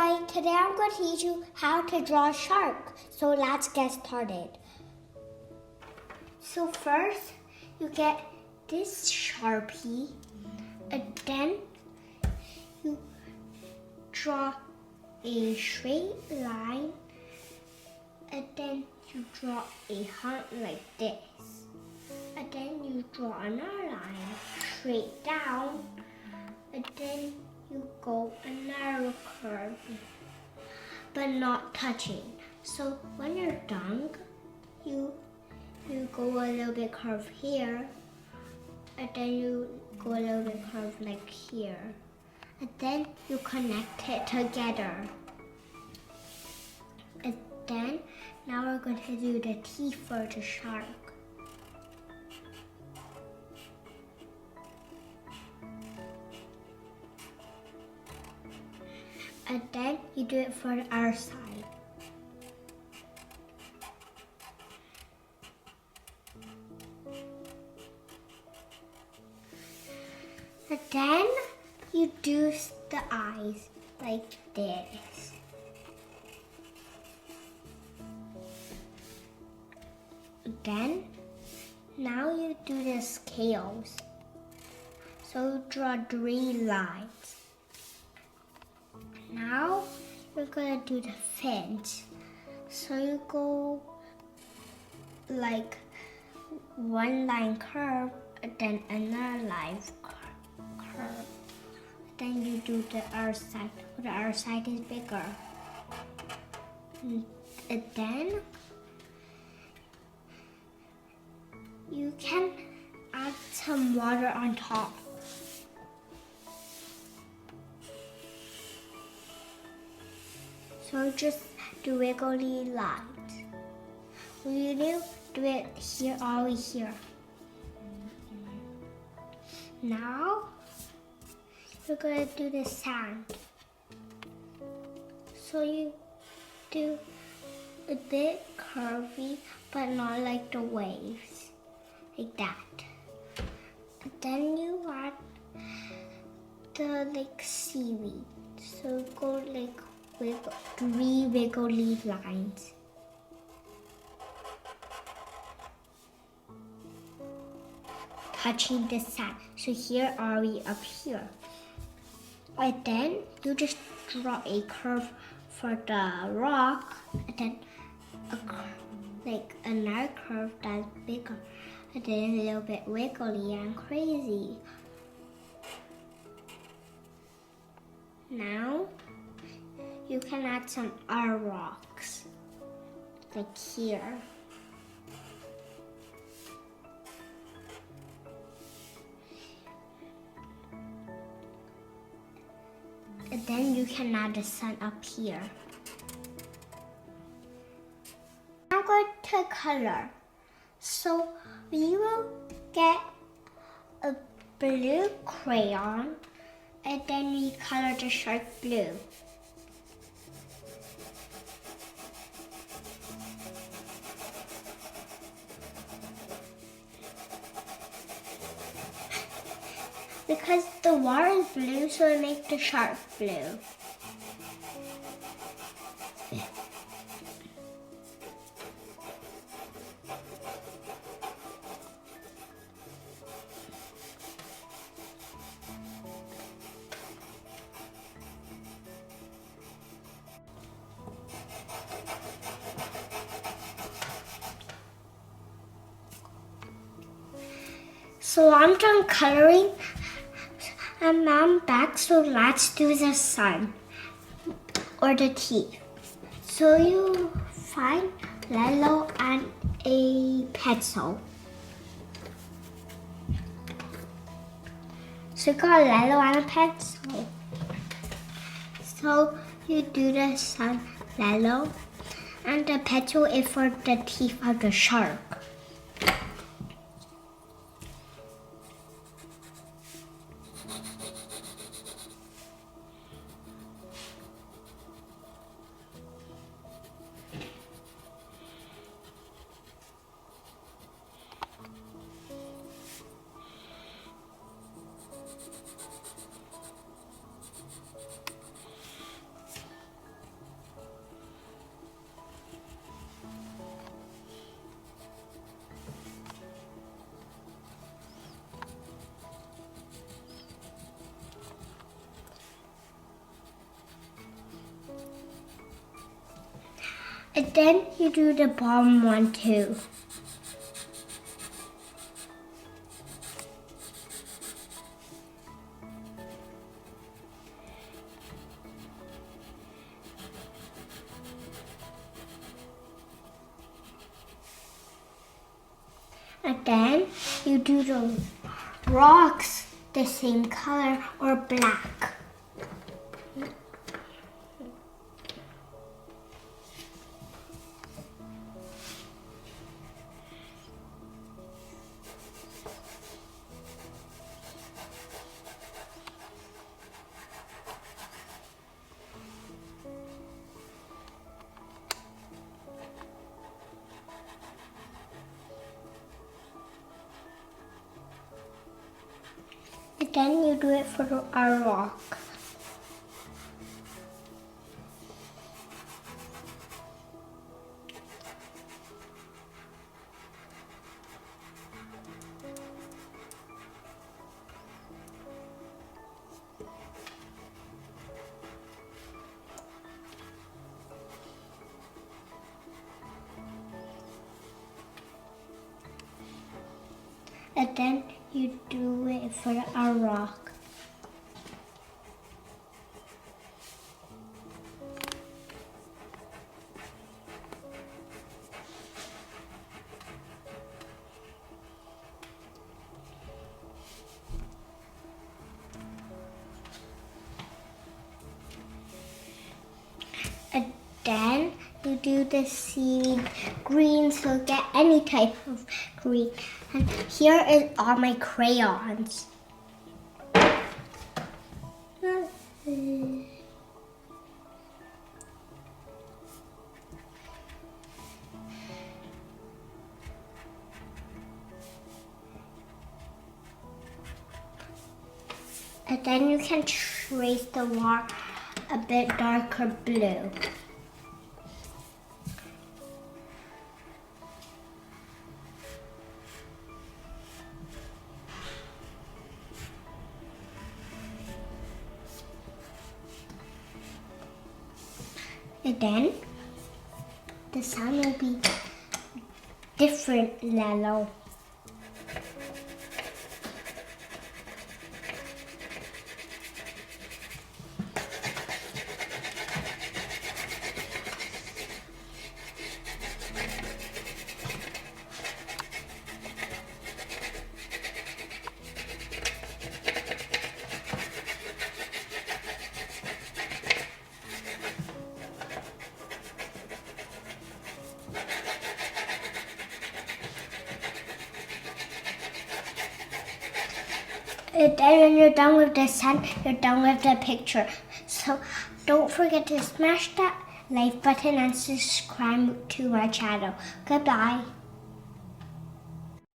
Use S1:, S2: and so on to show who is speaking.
S1: everybody, today I'm going to teach you how to draw a shark. So let's get started. So first, you get this Sharpie, and then you draw a straight line, and then you draw a heart like this. And then you draw another line straight down, and then you go another curve, but not touching. So when you're done, you go a little bit curve here, and then you go a little bit curve like here, and then you connect it together. And then now we're going to do the teeth for the shark. And then you do it for the other side. And then you do the eyes like this. Then, now you do the scales. So you draw 3 lines. Now we're gonna do the fins. So you go like 1 line curve, and then another line curve. Then you do the other side. The other side is bigger. And then you can add some water on top. So just do wiggly lines. You do it here, always here. Now we're gonna do the sand. So you do a bit curvy, but not like the waves, like that. And then you add the seaweed. So go like with 3 wiggly lines. Touching the sand. So here are we up here. And then you just draw a curve for the rock, and then like another curve that's bigger, and then a little bit wiggly and crazy. Now you can add some other rocks, like here. And then you can add the sun up here. I'm going to color. So we will get a blue crayon, and then we color the shark blue. Because the water is blue, so it makes the shark blue. So I'm done coloring. And I'm back, so let's do the sun or the teeth. So you find Lilo and a pencil. So you got Lilo and a pencil. So you do the sun, Lilo, and the pencil is for the teeth of the shark. And then you do the bottom one too. And then you do the rocks the same color or black. And then you do it for our rock. And then you do it for our rock. And then you do the seed green, so get any type of green. And here is all my crayons. And then you can trace the water a bit darker blue. And then the sun will be different yellow. And then when you're done with the sun, you're done with the picture. So don't forget to smash that like button and subscribe to my channel. Goodbye.